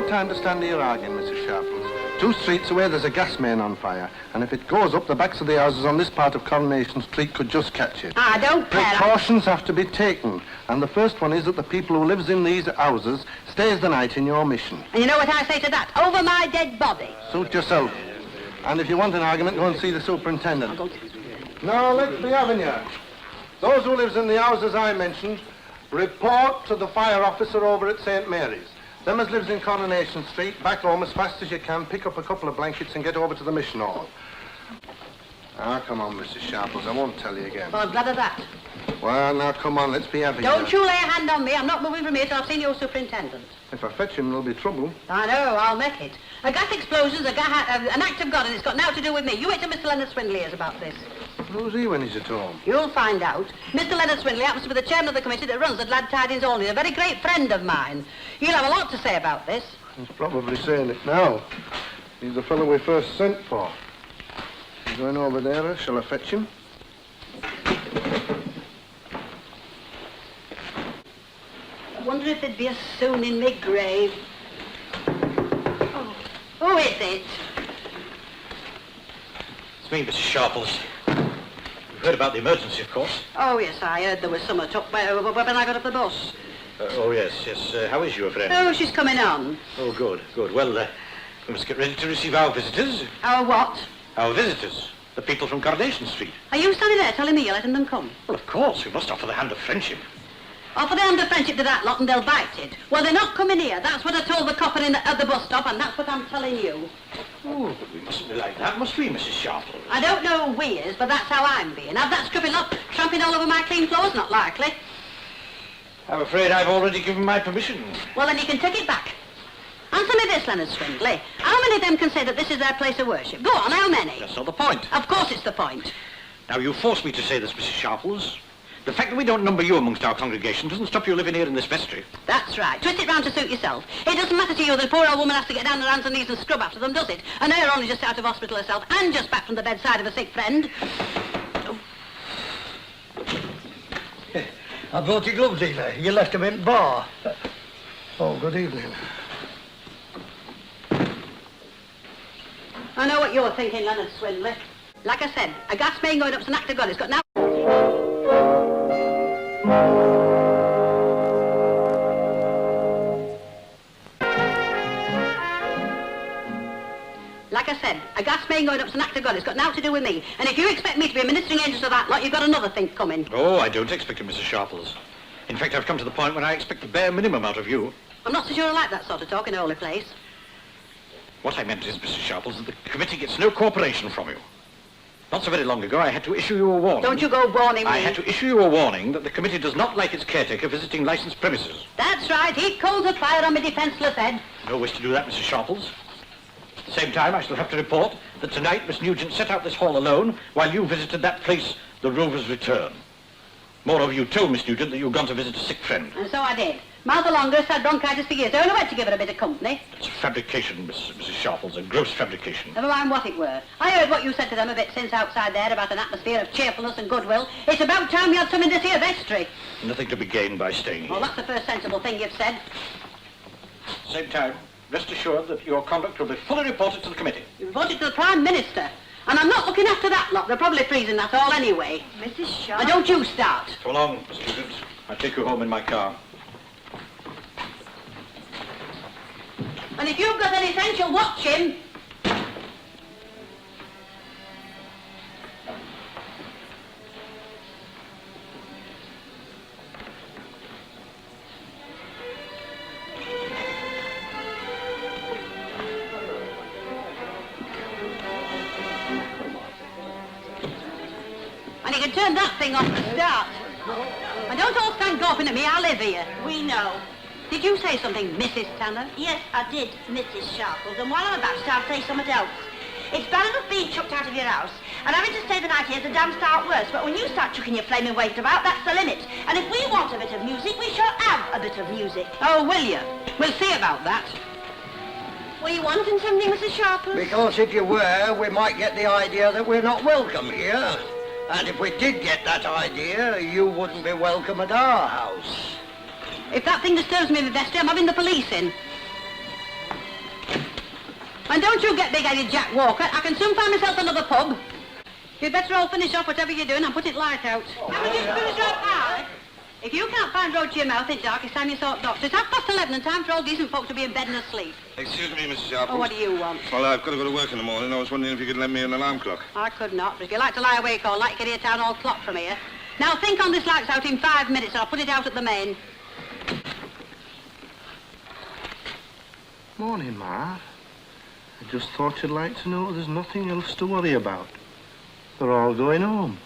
time to stand here arguing, Mrs. Sharples. 2 streets away, there's a gas main on fire, and if it goes up, the backs of the houses on this part of Coronation Street could just catch it. I don't care. Precautions have to be taken, and the first one is that the people who lives in these houses stays the night in your mission. And you know what I say to that? Over my dead body. Suit yourself. And if you want an argument, go and see the superintendent. I'll go to... Now, let's be having you. Those who lives in the houses I mentioned, report to the fire officer over at St. Mary's. Them as lives in Coronation Street, back home as fast as you can, pick up a couple of blankets and get over to the mission hall. Ah, come on, Mrs. Sharples, I won't tell you again. Well, I'm glad of that. Well, now, come on, let's be having you. Don't you lay a hand on me. I'm not moving from here till I've seen your superintendent. If I fetch him, there'll be trouble. I know, I'll make it. A gas explosion's an act of God, and it's got nothing to do with me. You wait till Mr. Leonard Swindley hears about this. Who's he when he's at home? You'll find out. Mr. Leonard Swindley happens to be the chairman of the committee that runs the Glad Tidings Only, a very great friend of mine. He'll have a lot to say about this. He's probably saying it now. He's the fellow we first sent for. He's going over there. Shall I fetch him? I wonder if there'd be a soon in me grave. Oh, who is it? It's me, Mrs. Sharples. You've heard about the emergency, of course. Oh, yes, I heard there was some up when I got off the bus. Oh, yes. How is your friend? Oh, she's coming on. Oh, good. Well, we must get ready to receive our visitors. Our what? Our visitors. The people from Coronation Street. Are you standing there telling me you're letting them come? Well, of course. We must offer the hand of friendship. Offer the hand of friendship to that lot and they'll bite it. Well, they're not coming here. That's what I told the copper at the bus stop, and that's what I'm telling you. Oh, but we mustn't be like that, must we, Mrs. Sharples? I don't know who we is, but that's how I'm being. Have that stripping lot tramping all over my clean floors? Not likely. I'm afraid I've already given my permission. Well, then you can take it back. Answer me this, Leonard Swindley. How many of them can say that this is their place of worship? Go on, how many? That's not the point. Of course it's the point. Now, you force me to say this, Mrs. Sharples. The fact that we don't number you amongst our congregation doesn't stop you living here in this vestry. That's right. Twist it round to suit yourself. It doesn't matter to you that a poor old woman has to get down on her hands and knees and scrub after them, does it? And her only just out of hospital herself and just back from the bedside of a sick friend. I brought your gloves, Eva. You left them in the bar. Oh, good evening. I know what you're thinking, Leonard Swindley. Like I said, a gas main going up's an act of God. It's got now... Like I said, a gas main going up's an act of God. It's got now to do with me. And if you expect me to be a ministering angel to that lot, you've got another thing coming. Oh, I don't expect it, Mrs. Sharples. In fact, I've come to the point where I expect the bare minimum out of you. I'm not so sure I like that sort of talk in a holy place. What I meant is, Mrs. Sharples, that the committee gets no cooperation from you. Not so very long ago, I had to issue you a warning. Don't you go warning me. I had to issue you a warning that the committee does not like its caretaker visiting licensed premises. That's right. Heap coals of fire on my defenceless head. No wish to do that, Mrs. Sharples. At the same time, I shall have to report that tonight Miss Nugent set out this hall alone while you visited that place, the Rover's Return. Moreover, you told Miss Nugent that you had gone to visit a sick friend. And so I did. Mouth longer, had bronchitis for years. I only went to give her a bit of company. It's a fabrication, Mrs. Sharples, a gross fabrication. Never mind what it were. I heard what you said to them a bit since outside there about an atmosphere of cheerfulness and goodwill. It's about time we had some in this here vestry. Nothing to be gained by staying here. Well, that's the first sensible thing you've said. At the same time, rest assured that your conduct will be fully reported to the committee. You reported to the Prime Minister. And I'm not looking after that lot. They're probably freezing that all anyway. Mrs. Sharp. And don't you start. Come along, Miss Nugent. I'll take you home in my car. And if you've got any sense, you'll watch him. And you can turn that thing off to start. And don't all stand gawping at me, I live here. We know. Did you say something, Mrs. Tanner? Yes, I did, Mrs. Sharples. And while I'm about to, I'll say something else. It's bad enough being chucked out of your house, and having to stay the night here is a damn start worse. But when you start chucking your flaming waste about, that's the limit. And if we want a bit of music, we shall have a bit of music. Oh, will you? We'll see about that. Were you wanting something, Mrs. Sharples? Because if you were, we might get the idea that we're not welcome here. And if we did get that idea, you wouldn't be welcome at our house. If that thing disturbs me in the vestry, I'm having the police in. And don't you get big-headed, Jack Walker. I can soon find myself another pub. You'd better all finish off whatever you're doing and put it light out. Can we just finish off now? If you can't find road to your mouth in dark, it's time you sought doctors. It's 11:30 and time for all decent folk to be in bed and asleep. Excuse me, Mrs. Sharples. Oh, what do you want? Well, I've got to go to work in the morning. I was wondering if you could lend me an alarm clock. I could not, but if you like to lie awake all night, you can hear town hall clock from here. Now think on this lights out in 5 minutes or I'll put it out at the main. Morning, Ma. I just thought you'd like to know there's nothing else to worry about. They're all going home.